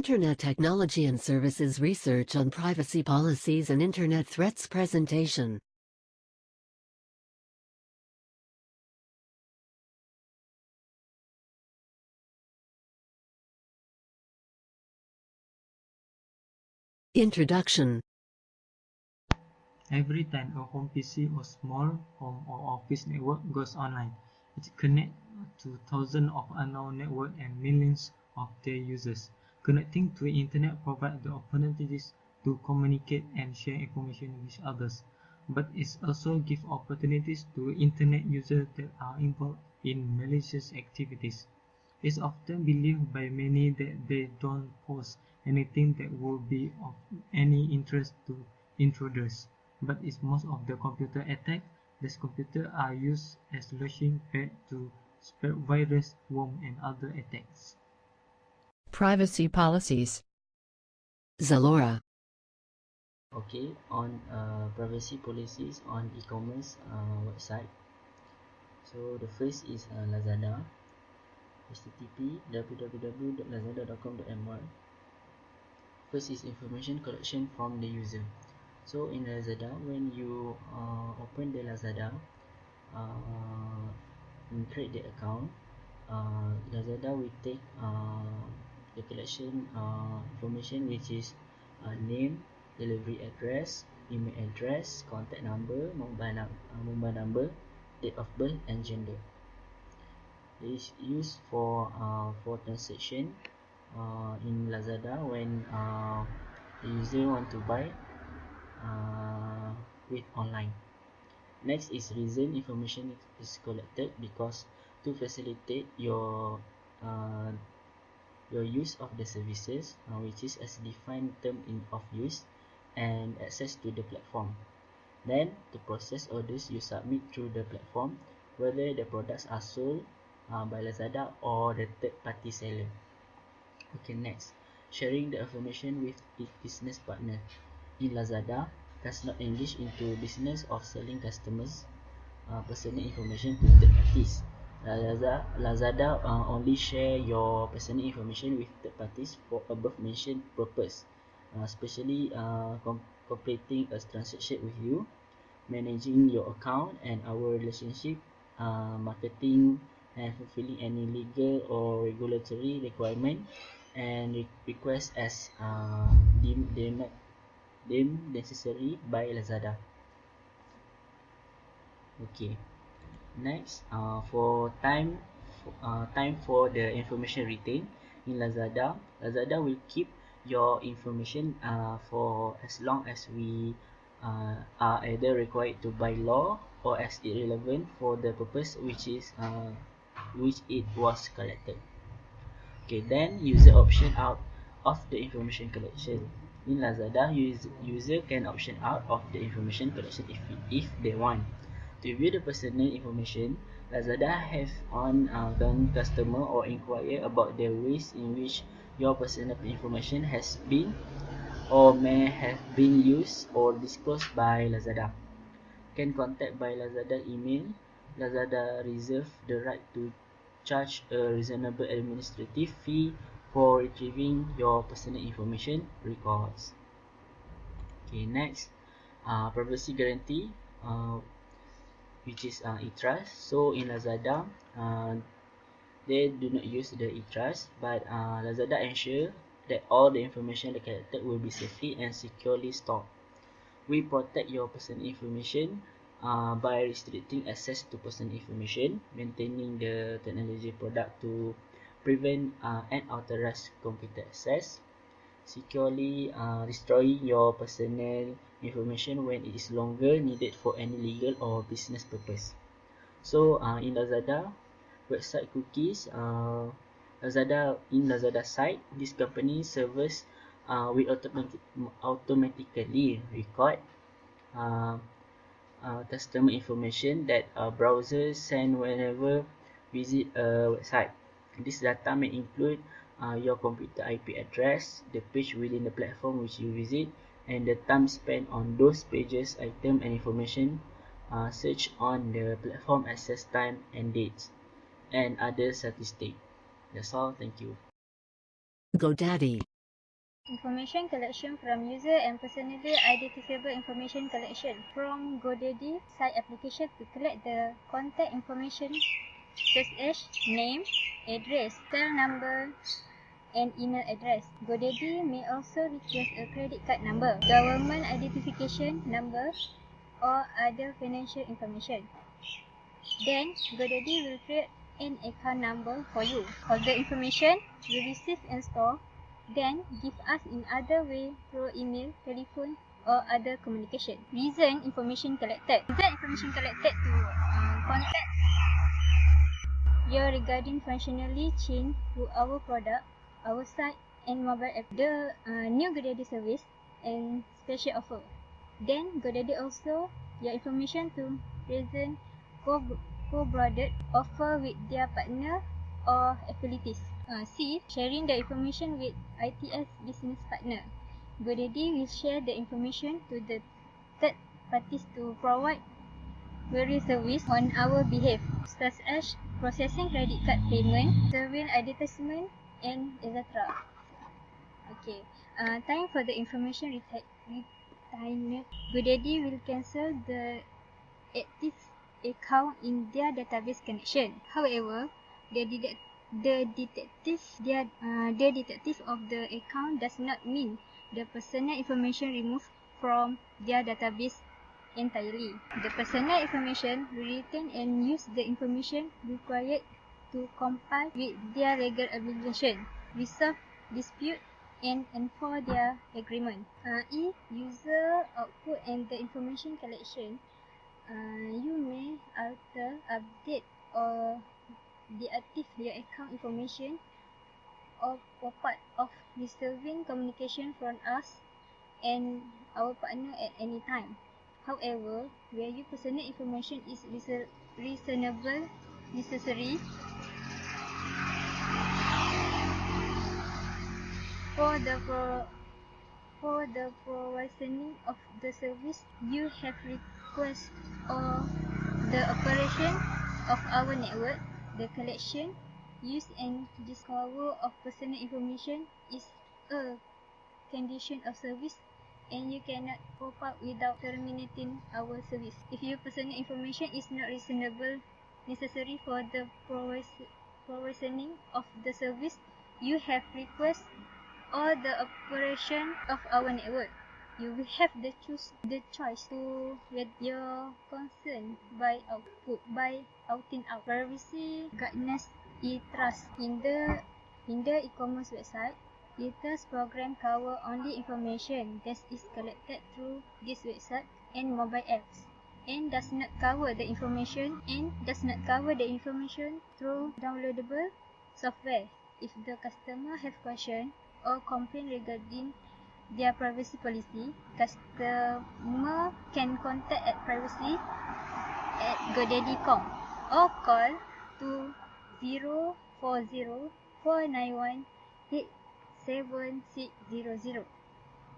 Internet Technology and Services Research on Privacy Policies and Internet Threats presentation. Introduction. Every time a home PC or small home or office network goes online, it connects to thousands of unknown networks and millions of their users. Connecting to the internet provides the opportunities to communicate and share information with others, but it also gives opportunities to internet users that are involved in malicious activities. It's often believed by many that they don't post anything that would be of any interest to intruders, but in most of the computer attacks, these computers are used as launching pad to spread virus, worm, and other attacks. Privacy policies. Zalora. Okay, on privacy policies on e-commerce website. So the first is Lazada. http www.lazada.com.my. First is information collection from the user. So in Lazada, when you open the Lazada and create the account, Lazada will take the collection information, which is name, delivery address, email address, contact number, mobile number, date of birth, and gender. It is used for transaction in Lazada when the user want to buy with online. Next is reason information is collected because to facilitate your use of the services, which is as defined term of use and access to the platform. Then to process orders you submit through the platform, whether the products are sold by Lazada or the third party seller. Okay, next, sharing the information with its business partner. In Lazada, does not engage into business of selling customers personal information to third parties. Lazada only share your personal information with third parties for above mentioned purpose, especially completing a transaction with you, managing your account and our relationship, marketing and fulfilling any legal or regulatory requirement and request as deemed necessary by Lazada. Okay, next for time for the information retained in Lazada. Lazada will keep your information for as long as we are either required to by law or as irrelevant for the purpose which it was collected. Okay, then user option out of the information collection. In Lazada, user can option out of the information collection if they want. To view the personal information, Lazada have on customer or inquire about the ways in which your personal information has been or may have been used or disclosed by Lazada. Can contact by Lazada email. Lazada reserve the right to charge a reasonable administrative fee for retrieving your personal information records. Okay, next, privacy guarantee, which is e-trust. So in Lazada, they do not use the e-trust, but Lazada ensure that all the information collected will be safely and securely stored. We protect your personal information by restricting access to personal information, maintaining the technology product to prevent unauthorized computer access, securely destroying your personal information when it is longer needed for any legal or business purpose. So in Lazada website cookies, in Lazada site, this company servers will automatically record customer information that browsers send whenever visit a website. This data may include your computer IP address, the page within the platform which you visit, and the time spent on those pages, item, and information searched on the platform, access time and dates, and other statistics. That's all. Thank you. GoDaddy. Information collection from user and personally identifiable information collection from GoDaddy site application to collect the contact information such as name, address, cell number, and email address. GoDaddy may also request a credit card number, government identification number, or other financial information. Then GoDaddy will create an account number for you. All the information you receive and store, then give us in other way through email, telephone, or other communication. Reason information collected. Reason information collected to contact you regarding functionally change to our product, our site, and mobile app. The new GoDaddy service and special offer. Then GoDaddy also your information to present co-branded offer with their partner or affiliates. C. Sharing the information with ITS business partner. GoDaddy will share the information to the third parties to provide various service on our behalf, such as processing credit card payment, serving advertisement, and etc. Okay. Time for the information retained. GoDaddy will cancel the active account in their database connection. However, the detective of the account does not mean the personal information removed from their database entirely. The personal information will retain and use the information required to comply with their legal obligation, resolve dispute, and enforce their agreement. User output and the information collection. You may alter, update, or deactivate your account information or part of receiving communication from us and our partner at any time. However, where your personal information is reasonable necessary for the provisioning of the service, you have request or the operation of our network, the collection, use and discover of personal information is a condition of service, and you cannot pop up without terminating our service. If your personal information is not reasonable necessary for the provisioning of the service, you have request or the operation of our network. You will have the choice to get your concern by outing out. Privacy guidance e-trust in the e-commerce website. E-trust program cover only information that is collected through this website and mobile apps, and does not cover the information through downloadable software. If the customer have question or complaint regarding their privacy policy, customer can contact at privacy@godaddy.com or call to 040-491-8600.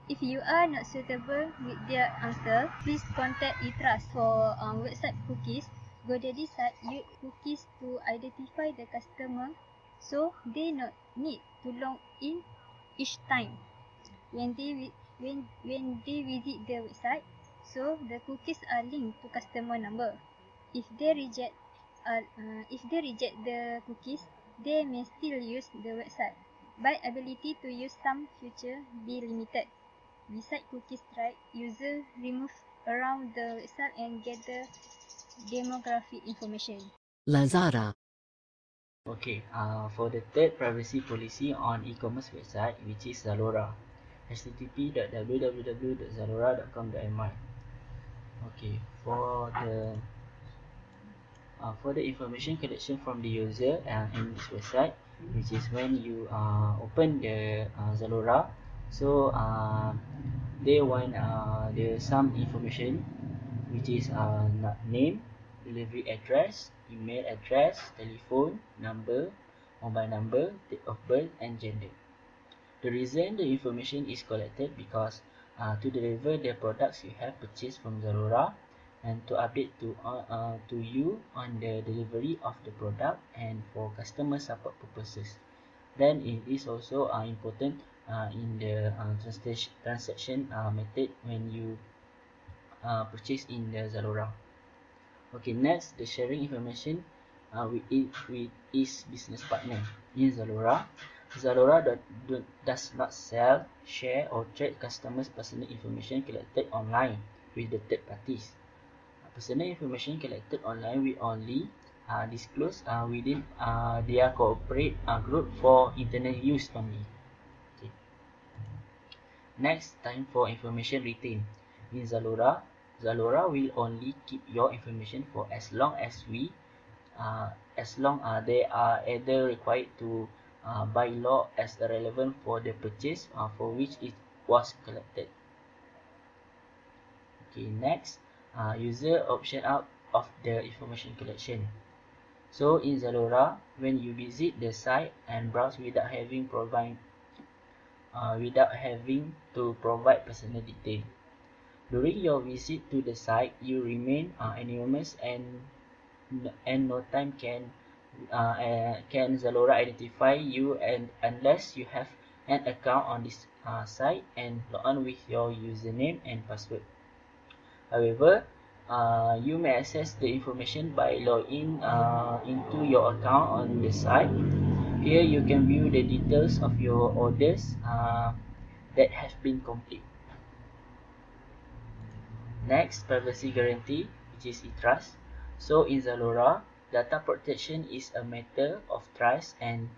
If you are not suitable with their answer, please contact eTrust for website cookies. GoDaddy site use cookies to identify the customer, so they not need to log in each time when they visit the website. So the cookies are linked to customer number. If they reject the cookies, they may still use the website, but ability to use some feature be limited. Besides cookies track, user remove around the website and gather demographic information. Lazada. Okay, for the third privacy policy on e-commerce website, which is Zalora, http://www.zalora.com.my. Okay, for the information collection from the user in this website, which is when you open the Zalora, so they want some information, which is name, delivery address, email address, telephone number, mobile number, date of birth, and gender. The reason the information is collected because to deliver the products you have purchased from Zalora, and to update to you on the delivery of the product, and for customer support purposes. Then it is also important in the transaction method when you purchase in the Zalora. Okay, next, the sharing information with its business partner. In Zalora, does not sell, share, or trade customers' personal information collected online with the third parties. Personal information collected online will only disclose within their corporate group for internal use only. Okay. Next, time for information retained. In Zalora, Zalora will only keep your information for as long as they are either required to by law as relevant for the purchase for which it was collected. Okay, next, user option out of the information collection. So in Zalora, when you visit the site and browse without having to provide personal detail. During your visit to the site, you remain anonymous and no time can Zalora identify you and unless you have an account on this site and log on with your username and password. However, you may access the information by logging into your account on the site. Here you can view the details of your orders that have been complete. Next, privacy guarantee, which is e-trust. So in Zalora, data protection is a matter of trust and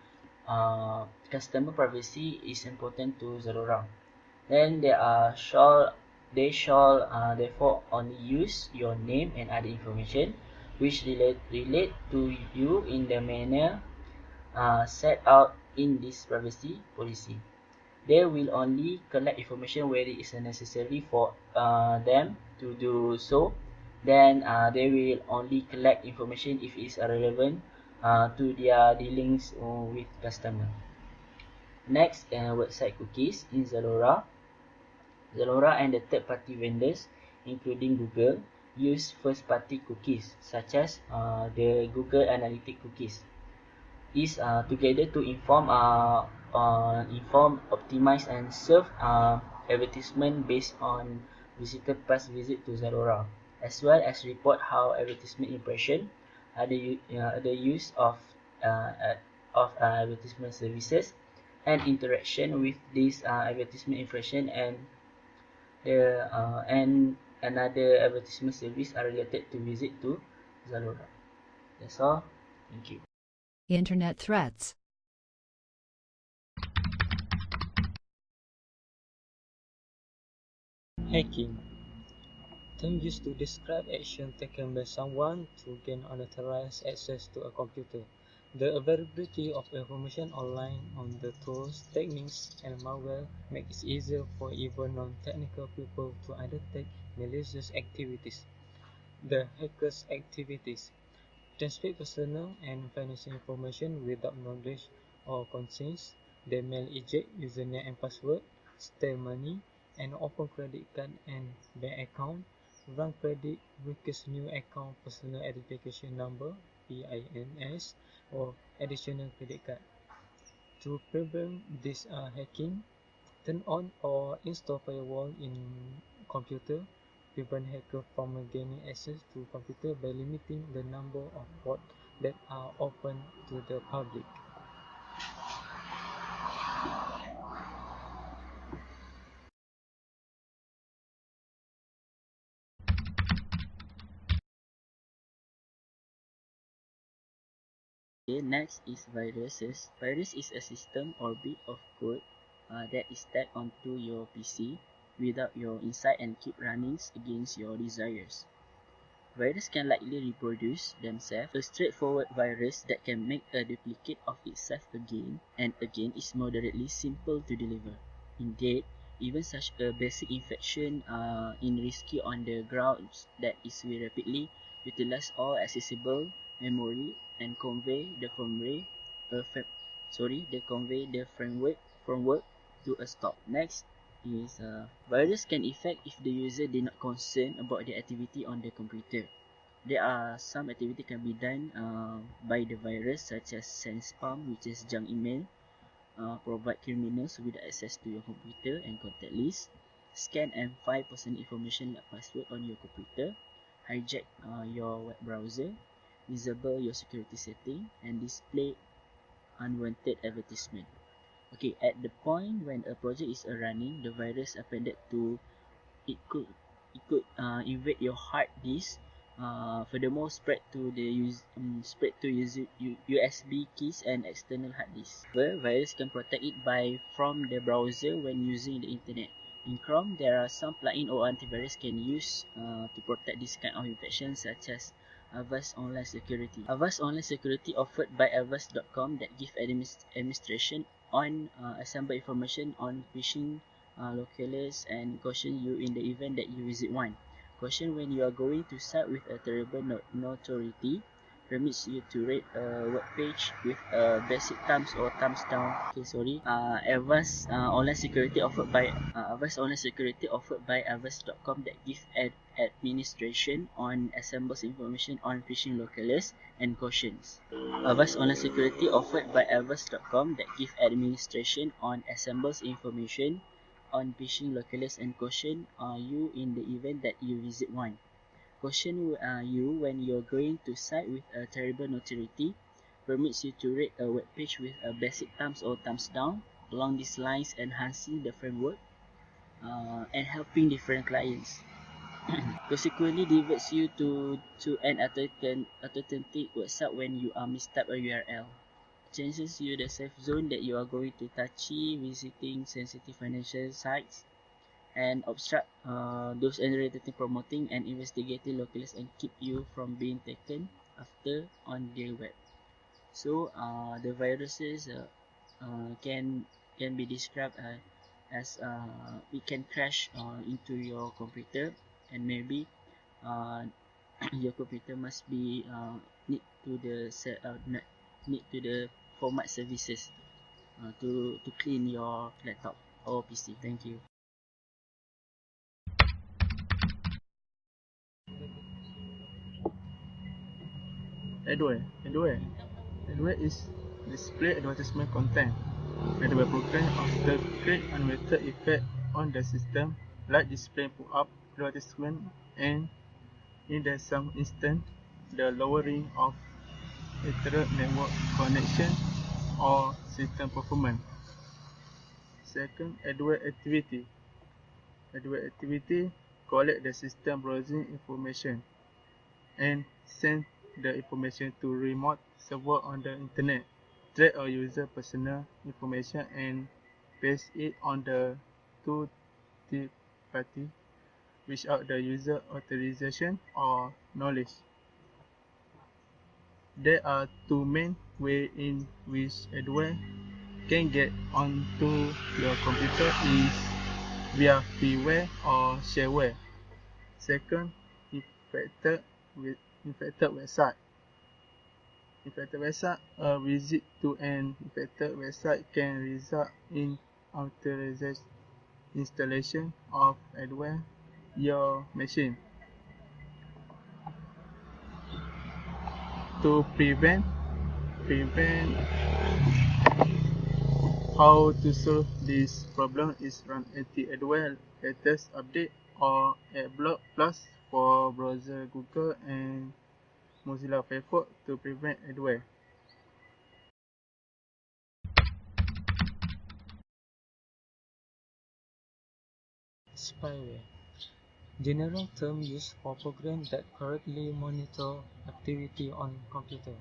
customer privacy is important to Zalora. Then they shall therefore only use your name and other information which relate to you in the manner set out in this privacy policy. They will only collect information where it is necessary for them to do so. Then they will only collect information if it is relevant to their dealings with customer. Next, website cookies in Zalora. Zalora and the third-party vendors, including Google, use first-party cookies such as the Google Analytics cookies. These together to inform, optimize, and serve advertisement based on visitor past visit to Zalora, as well as report how advertisement impression, the use of advertisement services, and interaction with these advertisement impression and another advertisement service are related to visit to Zalora. That's all. Thank you. Internet threats. Hacking. Term used to describe action taken by someone to gain unauthorized access to a computer. The availability of information online on the tools, techniques, and malware makes it easier for even non-technical people to undertake malicious activities. The hacker's activities transmit personal and financial information without knowledge or consent. They may eject username and password, steal money, and open credit card and bank account, run credit, request new account personal identification number (PINs) or additional credit card. To prevent this hacking, turn on or install firewall in computer. Prevent hackers from gaining access to computer by limiting the number of ports that are open to the public. Okay, next is viruses. Virus is a system or bit of code that is tagged onto your PC without your insight and keep running against your desires. Virus can likely reproduce themselves. A straightforward virus that can make a duplicate of itself again and again is moderately simple to deliver. Indeed, even such a basic infection is risky on the grounds that it will rapidly utilize all accessible memory and convey the framework to a stop. Next is virus can affect if the user did not concern about the activity on the computer. There are some activity can be done by the virus such as send spam, which is junk email, provide criminals with access to your computer and contact list, scan and find personal information like password on your computer, hijack your web browser, disable your security setting, and display unwanted advertisement. Okay, at the point when a project is running, the virus appended to it could invade your hard disk. Furthermore, spread to USB keys and external hard disk. The virus can protect it by from the browser when using the internet. In Chrome, there are some plugin or antivirus can use to protect this kind of infection, such as Avast Online Security. Avast Online Security offered by Avast.com that give administration on assemble information on phishing locales and caution you in the event that you visit one. Caution when you are going to site with a terrible notoriety permits you to rate a web page with a basic thumbs or thumbs down. Okay, sorry. Avast Online Security offered by Avast.com that give administration on assembles information on phishing locales and cautions. Avast Online Security offered by Avast.com that give administration on assembles information on phishing locales and caution you in the event that you visit one. Caution you when you're going to site with a terrible notoriety permits you to rate a web page with a basic thumbs or thumbs down. Along these lines, enhancing the framework and helping different clients. Consequently, diverts you to an authentic website when you mistype a URL. Changes you the safe zone that you are going to touchy visiting sensitive financial sites and obstruct those unrelated to promoting and investigating locals and keep you from being taken after on their web. So the viruses can be described as it can crash into your computer, and maybe your computer must be need to the format services to clean your laptop or PC. Thank you. Adware is display advertisement content. Adware program often create unwanted effect on the system, like display pop-up advertisement and, in some instance, the lowering of internet network connection or system performance. Second, adware activity. Adware activity collect the system browsing information and send the information to remote server on the internet, track a user personal information and paste it on the to third party without the user authorization or knowledge. There are two main ways in which adware can get onto your computer is via freeware or shareware. Second, infected website. Infected website. A visit to an infected website can result in unauthorized installation of adware your machine. To prevent how to solve this problem is run anti-adware latest update or AdBlock Plus for browser Google and Mozilla Firefox to prevent adware. Spyware. General term used for programs that correctly monitor activity on computer,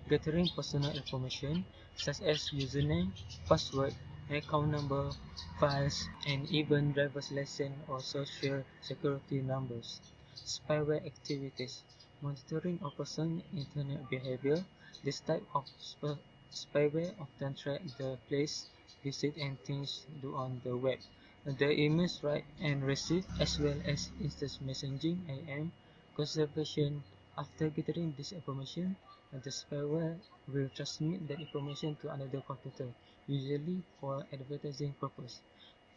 gathering personal information such as username, password, account number, files, and even driver's license or social security numbers. Spyware activities. Monitoring a person's internet behavior. This type of spyware often track the place, visit, and things do on the web. The emails write and receive, as well as instant messaging (IM) conversation. After gathering this information, the spyware will transmit that information to another computer, usually for advertising purpose.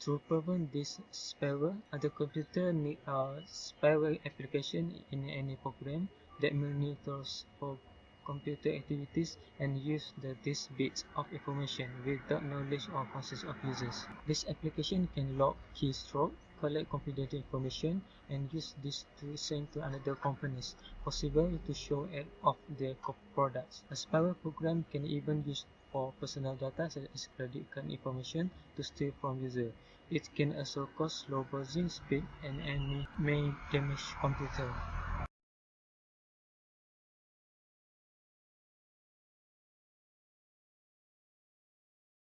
To prevent this spyware, the computer need a spyware application in any program that monitors for computer activities and use these bits of information without knowledge or consent of users. This application can log keystroke, collect confidential information, and use this to send to another companies, possible to show ad of their products. A spyware program can even use for personal data such as credit card information to steal from user. It can also cause slow browsing speed and may damage computer.